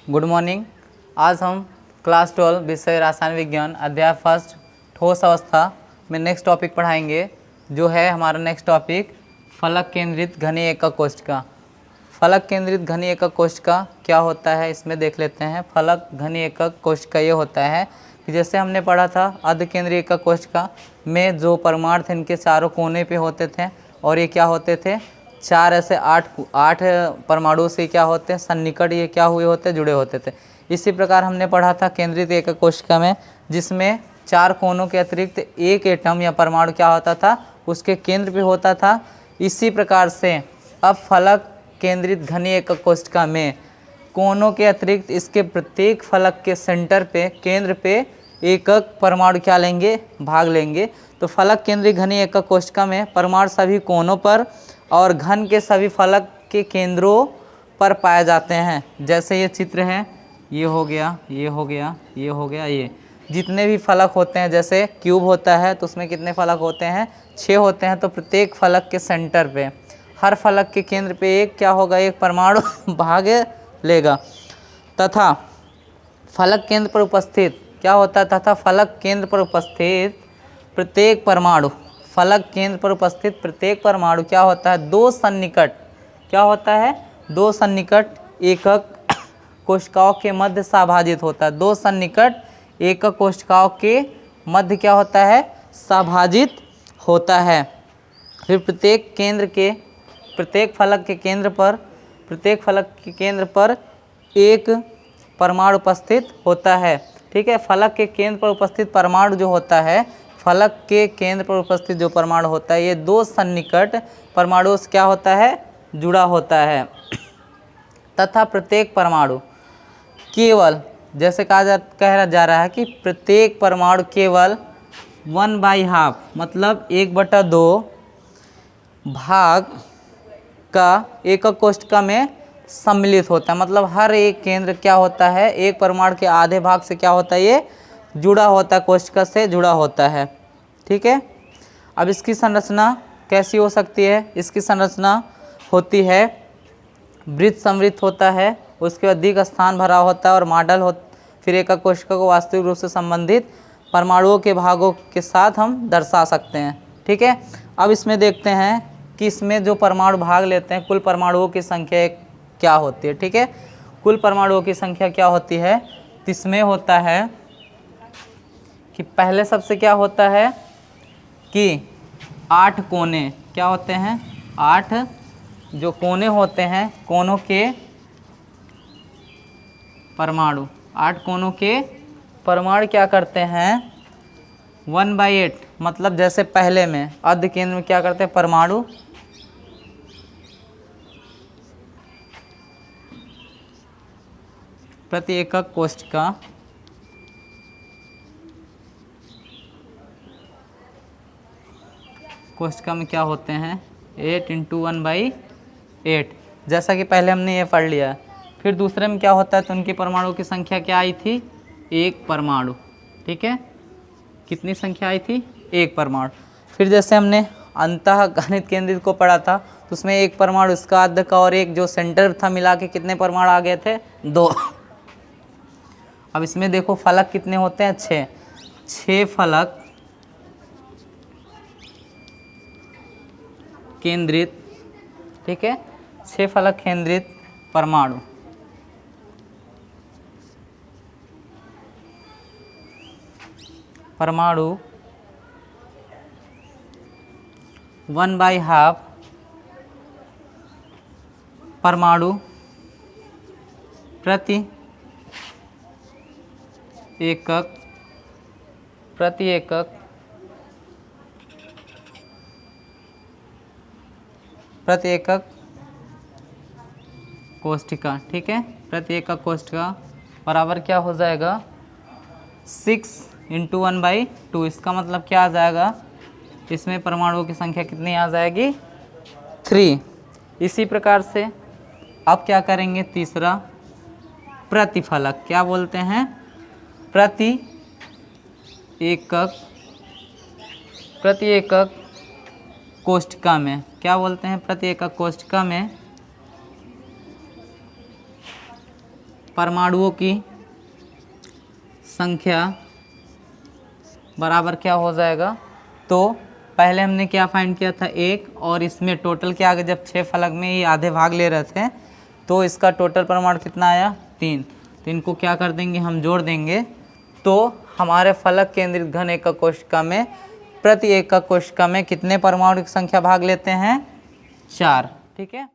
Good morning. आज हम class 12 विषय रसायन विज्ञान अध्याय फर्स्ट ठोस अवस्था में नेक्स्ट टॉपिक पढ़ाएंगे, जो है हमारा नेक्स्ट टॉपिक फलक केंद्रित घनीय एकक कोशिका। फलक केंद्रित घनीय एकक कोशिका क्या होता है, इसमें देख लेते हैं। फलक घनीय एकक कोशिका ये होता है कि जैसे हमने पढ़ा था अर्ध केंद्रीय एकक कोशिका में जो परमाणु थे इनके चारों कोने पे होते थे, और ये क्या होते थे, 4 ऐसे 8 परमाणु से क्या होते हैं, सन्निकट ये क्या हुए होते, जुड़े होते थे। इसी प्रकार हमने पढ़ा था केंद्रित एकक कोशिका में, जिसमें 4 कोनों के अतिरिक्त एक एटम या परमाणु क्या होता था, उसके केंद्र पे होता था। इसी प्रकार से अब फलक केंद्रित घनीय एकक कोशिका में कोनों के अतिरिक्त इसके प्रत्येक फलक के सेंटर पे, केंद्र पे एकक परमाणु क्या लेंगे, भाग लेंगे। तो फलक केंद्रीय घनीय एकक कोशिका में परमाणु सभी कोनों पर और घन के सभी फलक के केंद्रों पर पाए जाते हैं। जैसे ये चित्र है, ये हो गया, ये हो गया, ये हो गया, ये जितने भी फलक होते हैं, जैसे क्यूब होता है तो उसमें कितने फलक होते हैं, 6 होते हैं। तो प्रत्येक फलक के सेंटर पे, हर फलक के केंद्र पे एक क्या होगा, एक परमाणु भाग लेगा। तथा फलक केंद्र पर उपस्थित क्या होता है, तथा फलक केंद्र पर उपस्थित प्रत्येक परमाणु, फलक केंद्र पर उपस्थित प्रत्येक परमाणु क्या होता है, 2 सन्निकट, क्या होता है, 2 सन्निकट एकक कोशिकाओं के मध्य सभाजित होता है। 2 सन्निकट एकक कोशिकाओं के मध्य क्या होता है, सभाजित होता है। फिर प्रत्येक केंद्र के, प्रत्येक फलक के केंद्र पर, प्रत्येक फलक के केंद्र पर एक परमाणु उपस्थित होता है। ठीक है, फलक के केंद्र पर उपस्थित परमाणु जो होता है, फलक के केंद्र पर उपस्थित जो परमाणु होता है, ये 2 सन्निकट परमाणुओं से क्या होता है, जुड़ा होता है। तथा प्रत्येक परमाणु केवल, जैसे कहा जा रहा है कि प्रत्येक परमाणु केवल 1/2 मतलब 1/2 भाग का एकक कोशिका में सम्मिलित होता है। मतलब हर एक केंद्र क्या होता है, एक परमाणु के आधे भाग से क्या होता है, ये जुड़ा होता है, कोशिका से जुड़ा होता है। ठीक है, अब इसकी संरचना कैसी हो सकती है, इसकी संरचना होती है वृत्त समृद्ध होता है, उसके अधिक स्थान भरा होता है और मॉडल हो। फिर एकक कोशिका को वास्तविक रूप से संबंधित परमाणुओं के भागों के साथ हम दर्शा सकते हैं। ठीक है, अब इसमें देखते हैं कि इसमें जो परमाणु भाग लेते हैं, कुल परमाणुओं की संख्या क्या होती है। ठीक है, कुल परमाणुओं की संख्या क्या होती है, इसमें होता है कि पहले सबसे क्या होता है कि 8 कोने क्या होते हैं, 8 जो कोने होते हैं, कोनों के परमाणु, 8 कोनों के परमाणु क्या करते हैं, 1/8 मतलब जैसे पहले में अर्ध केंद्र में क्या करते हैं, परमाणु प्रति एकक कोशिका में क्या होते हैं, 8 × 1/8, जैसा कि पहले हमने ये पढ़ लिया। फिर दूसरे में क्या होता है, तो उनके परमाणुओं की संख्या क्या आई थी, 1 परमाणु। ठीक है, कितनी संख्या आई थी, 1 परमाणु। फिर जैसे हमने अंतः गणित केंद्रित को पढ़ा था, तो उसमें 1 परमाणु इसका अर्ध का और एक जो सेंटर था मिला के कितने परमाणु आ गए थे, 2। अब इसमें देखो फलक कितने होते हैं, 6 फलक केंद्रित। ठीक है, 6 फलक केंद्रित परमाणु, परमाणु 1/2 परमाणु प्रति एकक कोशिका। ठीक है, प्रति एकक कोशिका बराबर क्या हो जाएगा, 6 × 1/2। इसका मतलब क्या आ जाएगा, इसमें परमाणुओं की संख्या कितनी आ जाएगी, 3। इसी प्रकार से अब क्या करेंगे, तीसरा प्रतिफलक, क्या बोलते हैं, प्रति एकक कोशिका में, क्या बोलते हैं, प्रति एकक कोशिका में परमाणुओं की संख्या बराबर क्या हो जाएगा, तो पहले हमने क्या फाइंड किया था 1, और इसमें टोटल क्या आ गया, जब 6 फलक में ये आधे भाग ले रहे थे तो इसका टोटल परमाणु कितना आया 3। तो इनको क्या कर देंगे, हम जोड़ देंगे, तो हमारे फलक केंद्रित घन एकक कोशिका में प्रति एकक कोशिका में कितने परमाणु की संख्या भाग लेते हैं, 4। ठीक है।